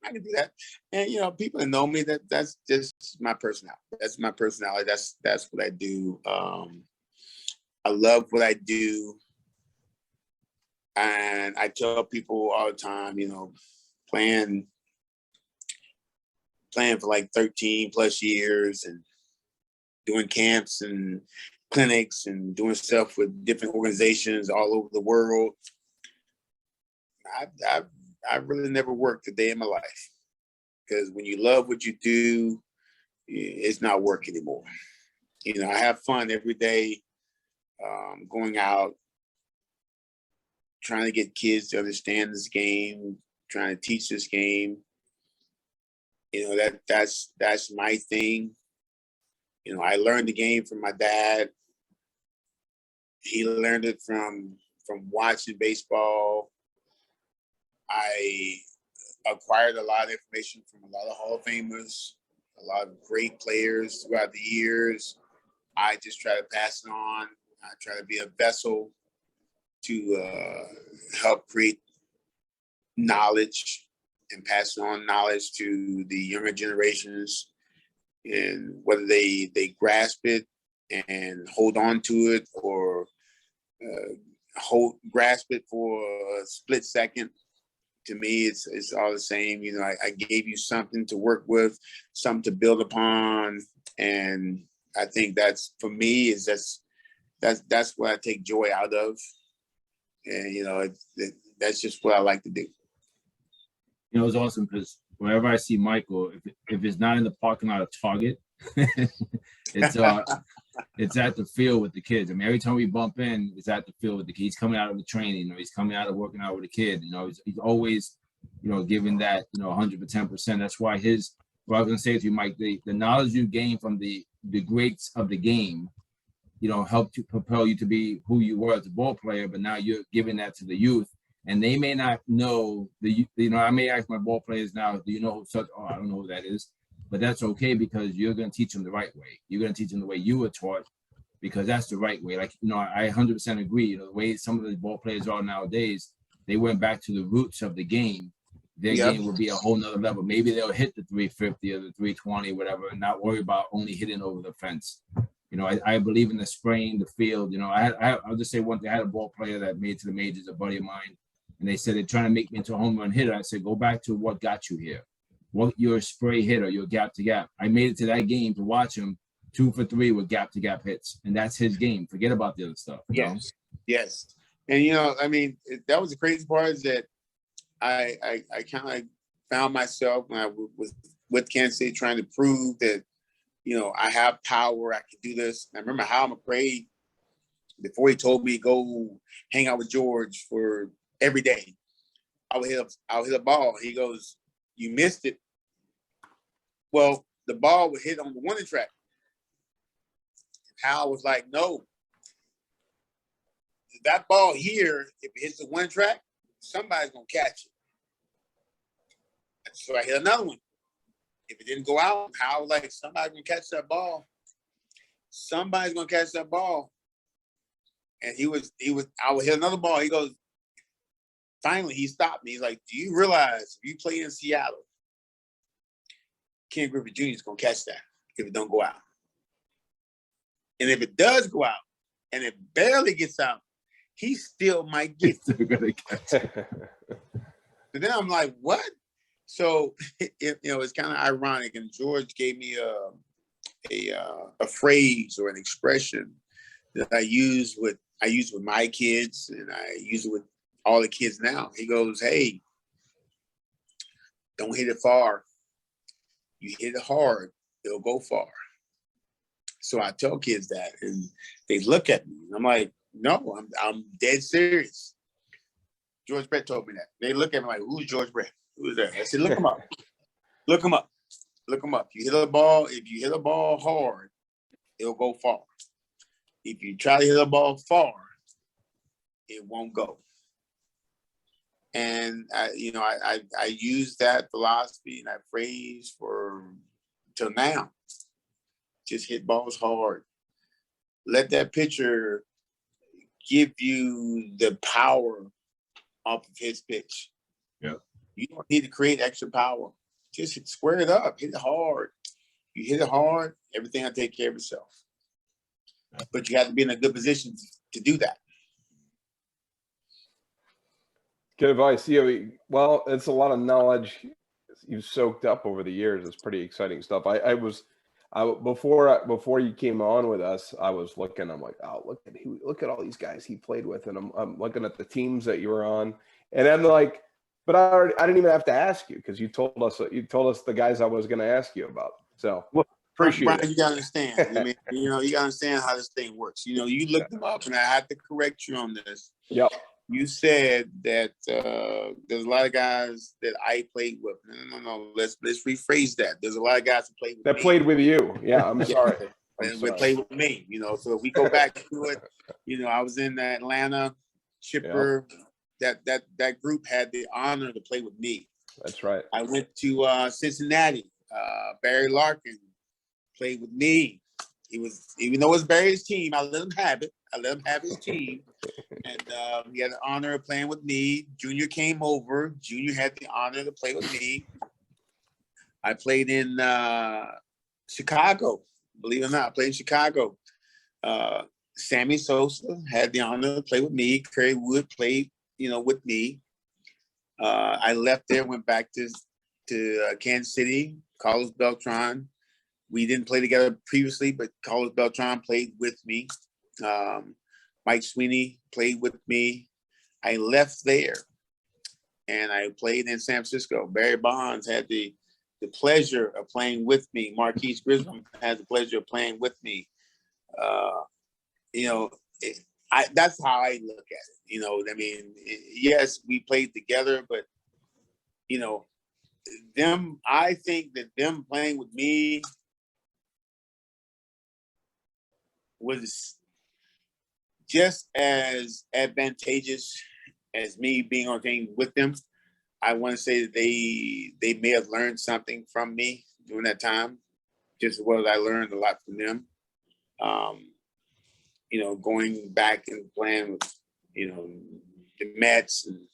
And people that know me, that's just my personality. That's my personality. That's what I do. I love what I do. And I tell people all the time, playing for like 13 plus years and doing camps and clinics and doing stuff with different organizations all over the world. I really never worked a day in my life, because when you love what you do, it's not work anymore. I have fun every day, going out, trying to get kids to understand this game, trying to teach this game. That's my thing. I learned the game from my dad. He learned it from watching baseball. I acquired a lot of information from a lot of Hall of Famers, a lot of great players throughout the years. I just try to pass it on. I try to be a vessel to help create knowledge and pass on knowledge to the younger generations, and whether they grasp it and hold on to it, or grasp it for a split second. To me, it's all the same. I gave you something to work with, something to build upon, and I think that's, for me, that's what I take joy out of, and that's just what I like to do. It's awesome because wherever I see Michael, if it's not in the parking lot of Target, it's at the field with the kids. I mean, every time we bump in, it's at the field with the kids. He's coming out of the training, he's coming out of working out with a kid. He's always, giving that, 110%. That's why what I was gonna say to you, Mike, the knowledge you gain from the greats of the game, helped to propel you to be who you were as a ball player. But now you're giving that to the youth, and they may not know I may ask my ball players now, do you know who such? Oh, I don't know who that is. But that's okay, because you're going to teach them the right way. You're going to teach them the way you were taught, because that's the right way. Like, I 100% agree. The way some of the ball players are nowadays, they went back to the roots of the game. Their game would be a whole nother level. Maybe they'll hit the 350 or the 320, whatever, and not worry about only hitting over the fence. I believe in the spraying the field. I'll just say one thing. I had a ball player that made it to the majors, a buddy of mine, and they said they're trying to make me into a home run hitter. I said, go back to what got you here. What your spray hitter, your gap to gap. I made it to that game to watch him 2 for 3 with gap to gap hits, and that's his game. Forget about the other stuff. Yes. And that was the crazy part, is that I kind of found myself when I was with Kansas City trying to prove that I have power, I can do this. And I remember Hal McRae, before he told me to go hang out with George for every day, I would hit a ball. He goes, "You missed it." Well, the ball would hit on the warning track. Hal was like, "No, that ball here, if it hits the warning track, somebody's gonna catch it." So I hit another one. If it didn't go out, Hal was like, "Somebody's gonna catch that ball. Somebody's gonna catch that ball." And I would hit another ball. He goes, finally, he stopped me. He's like, "Do you realize if you play in Seattle, Ken Griffey Jr. is going to catch that if it don't go out? And if it does go out and it barely gets out, he still might get it." But then I'm like, what? So, it's kind of ironic. And George gave me a phrase or an expression that I use with my kids, and I use it with all the kids now. He goes, "Hey, don't hit it far. You hit it hard, it'll go far." So I tell kids that, and they look at me, and I'm like, "No, I'm dead serious." George Brett told me that. They look at me like, "Who's George Brett? Who's that?" I said, "Look him up. Look him up. Look him up. If you hit a ball hard, it'll go far. If you try to hit a ball far, it won't go." And I use that philosophy and that phrase till now. Just hit balls hard. Let that pitcher give you the power off of his pitch. Yeah. You don't need to create extra power. Just square it up. Hit it hard. You hit it hard, everything will take care of itself. But you have to be in a good position to do that. Good advice. Well, it's a lot of knowledge you've soaked up over the years. It's pretty exciting stuff. Before you came on with us, I was looking. I'm like, oh, look at all these guys he played with, and I'm looking at the teams that you were on, and I'm like, but I didn't even have to ask you, because you told us the guys I was going to ask you about. So Appreciate Brian, it. you gotta understand. I mean, you gotta understand how this thing works. You looked them up, and I had to correct you on this. Yep. You said that there's a lot of guys that I played with. No. Let's rephrase that. There's a lot of guys who played with me. Played with you. Yeah, I'm sorry. And they played with me. So if we go back to it, I was in Atlanta, Chipper. Yep. That group had the honor to play with me. That's right. I went to Cincinnati. Barry Larkin played with me. He was, even though it was Barry's team, I let him have it. I let him have his team. And he had the honor of playing with me. Junior came over. Junior had the honor to play with me. I played in Chicago. Believe it or not, I played in Chicago. Sammy Sosa had the honor to play with me. Kerry Wood played, with me. I left there, went back to Kansas City. Carlos Beltran. We didn't play together previously, but Carlos Beltran played with me. Mike Sweeney played with me. I left there, and I played in San Francisco. Barry Bonds had the pleasure of playing with me. Marquise Grissom had the pleasure of playing with me. That's how I look at it. Yes, we played together, but I think that them playing with me was just as advantageous as me being on team with them. I want to say that they may have learned something from me during that time, just as well as I learned a lot from them. Going back and playing with, the Mets and,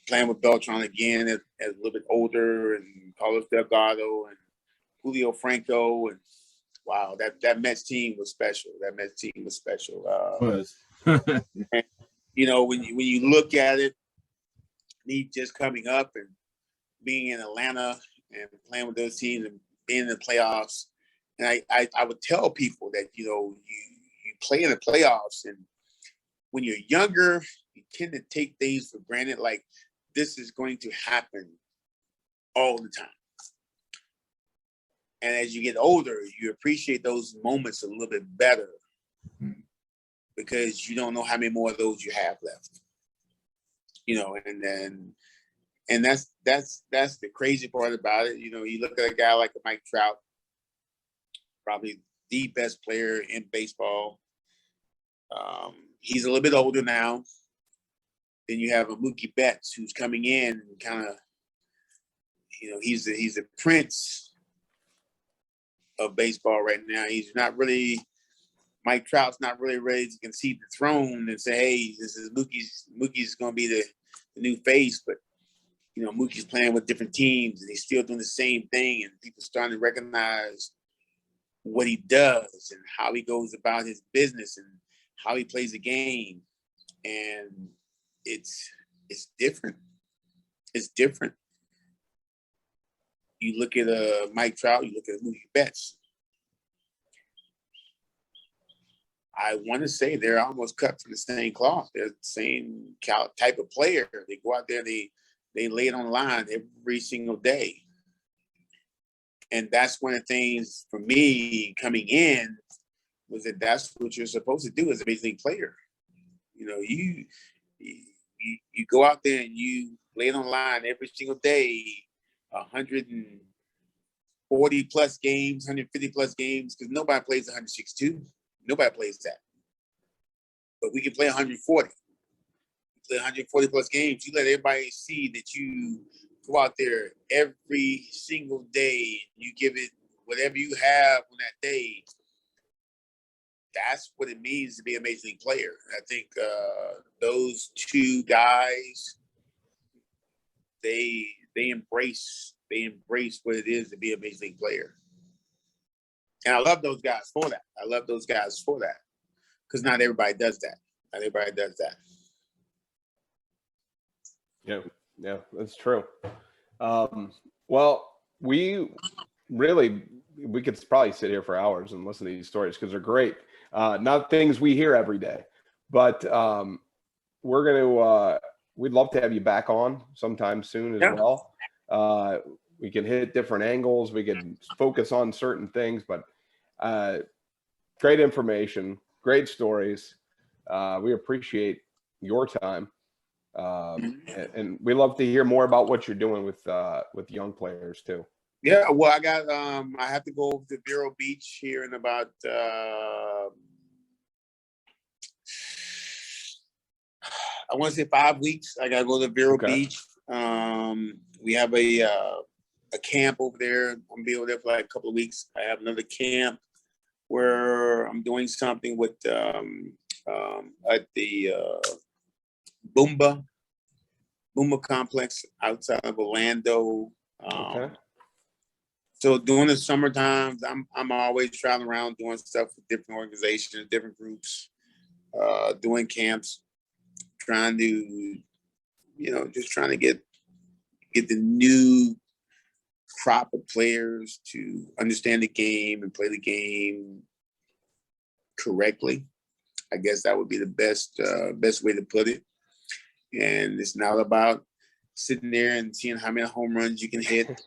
playing with Beltran again as a little bit older, and Carlos Delgado and Julio Franco. And wow, that Mets team was special. And, when you look at it, me just coming up and being in Atlanta and playing with those teams and being in the playoffs. And I would tell people that, you play in the playoffs, and when you're younger, you tend to take things for granted, like this is going to happen all the time. And as you get older, you appreciate those moments a little bit better because you don't know how many more of those you have left. And that's the crazy part about it. You look at a guy like Mike Trout, probably the best player in baseball. He's a little bit older now. Then you have a Mookie Betts who's coming in and kind of, he's a prince of baseball right now. He's not really, Mike Trout's not really ready to concede the throne and say, hey, this is Mookie's going to be the new face. But, Mookie's playing with different teams and he's still doing the same thing. And people starting to recognize what he does and how he goes about his business and how he plays the game. And it's different. It's different. You look at Mike Trout, you look at Mookie Betts. I want to say they're almost cut from the same cloth. They're the same type of player. They go out there, they lay it on the line every single day. And that's one of the things for me coming in was that that's what you're supposed to do as a major league player. You go out there and you lay it on the line every single day, 140 plus games, 150 plus games, because nobody plays 162. Nobody plays that. But we can play 140. We play 140 plus games. You let everybody see that you go out there every single day. You give it whatever you have on that day. That's what it means to be a major league player. I think those two guys, they embrace what it is to be a major league player. And I love those guys for that. Because not everybody does that. Yeah, that's true. Well, we could probably sit here for hours and listen to these stories because they're great. Not things we hear every day, but we'd love to have you back on sometime soon as well. We can hit different angles. We can focus on certain things, but great information, great stories. We appreciate your time. And we love to hear more about what you're doing with young players too. Yeah, well, I got I have to go over to Vero Beach here in about I want to say 5 weeks. I gotta go to Vero Beach. We have a camp over there. I'm gonna be over there for like a couple of weeks. I have another camp where I'm doing something with at the Boomba complex outside of Orlando. So during the summer times, I'm always traveling around doing stuff with different organizations, different groups, doing camps, trying to, just trying to get the new crop of players to understand the game and play the game correctly. I guess that would be the best way to put it. And it's not about sitting there and seeing how many home runs you can hit.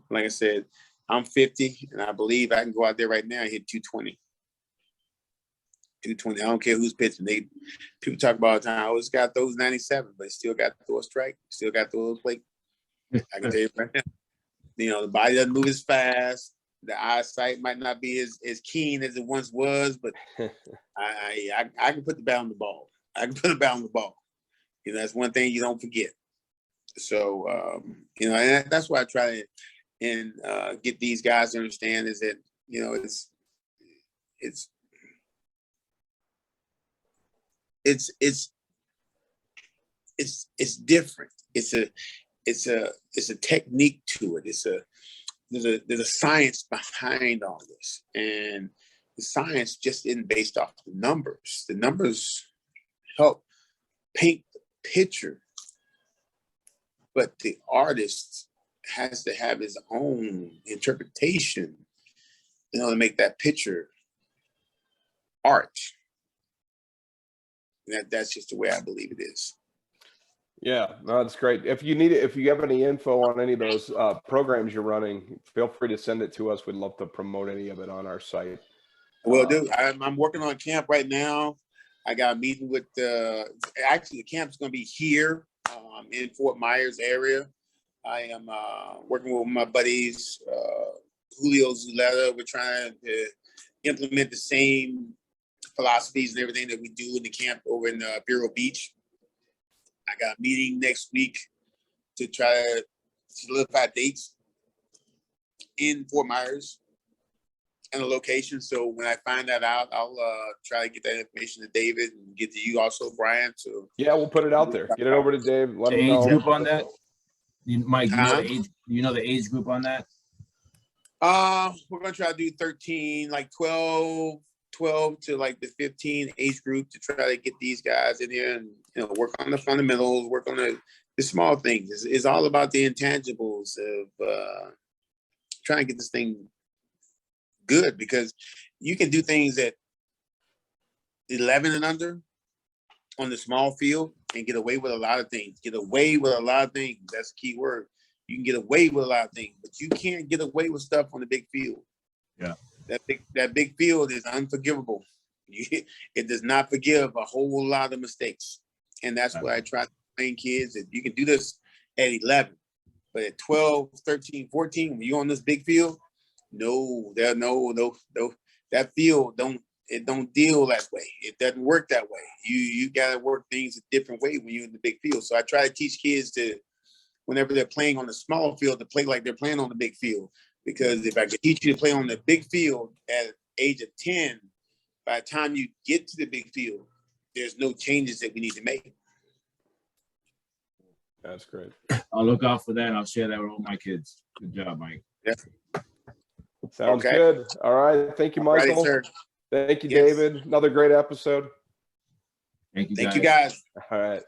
Like I said, I'm 50, and I believe I can go out there right now and hit 220. 220. I don't care who's pitching. People talk about all the time, it's got those 97, but still got to throw a strike, still got to throw a plate. I can tell you right now. The body doesn't move as fast. The eyesight might not be as keen as it once was, but I can put the bat on the ball. I can put a bat on the ball. That's one thing you don't forget. So, and that's why I try to get these guys to understand is that, it's different. It's a technique to it. There's a science behind all this, and the science just isn't based off the numbers. The numbers help paint the picture, but the artist has to have his own interpretation, to make that picture art. That's just the way I believe it is. Yeah, no, that's great. If you have any info on any of those programs you're running, feel free to send it to us. We'd love to promote any of it on our site. Will do. I'm working on a camp right now. I got a meeting with actually the camp's going to be here in Fort Myers area. I am working with my buddies, Julio Zuleta. We're trying to implement the same philosophies and everything that we do in the camp over in Vero Beach. I got a meeting next week to try to solidify dates in Fort Myers and a location. So when I find that out, I'll try to get that information to David and get to you also, Brian. So yeah, we'll put it out there. Get it over to Dave. Let him know. Age group on that, Mike. You know the age group on that. We're gonna try to do 13, like 12 to like the 15 age group to try to get these guys in here and work on the fundamentals, work on the small things. It's all about the intangibles of trying to get this thing good, because you can do things at 11 and under on the small field and get away with a lot of things. That's the key word. You can get away with a lot of things, but you can't get away with stuff on the big field. Yeah. That big field is unforgivable. It does not forgive a whole lot of mistakes. And that's what I try to train kids, that you can do this at 11, but at 12, 13, 14, when you're on this big field, that field don't deal that way. It doesn't work that way. You got to work things a different way when you're in the big field. So I try to teach kids to, whenever they're playing on the small field, to play like they're playing on the big field. Because if I could teach you to play on the big field at the age of 10, by the time you get to the big field, there's no changes that we need to make. That's great. I'll look out for that. I'll share that with all my kids. Good job, Mike. Yeah. Sounds good. All right. Thank you, Michael. Right, thank you, David. Another great episode. Thank you, guys. All right.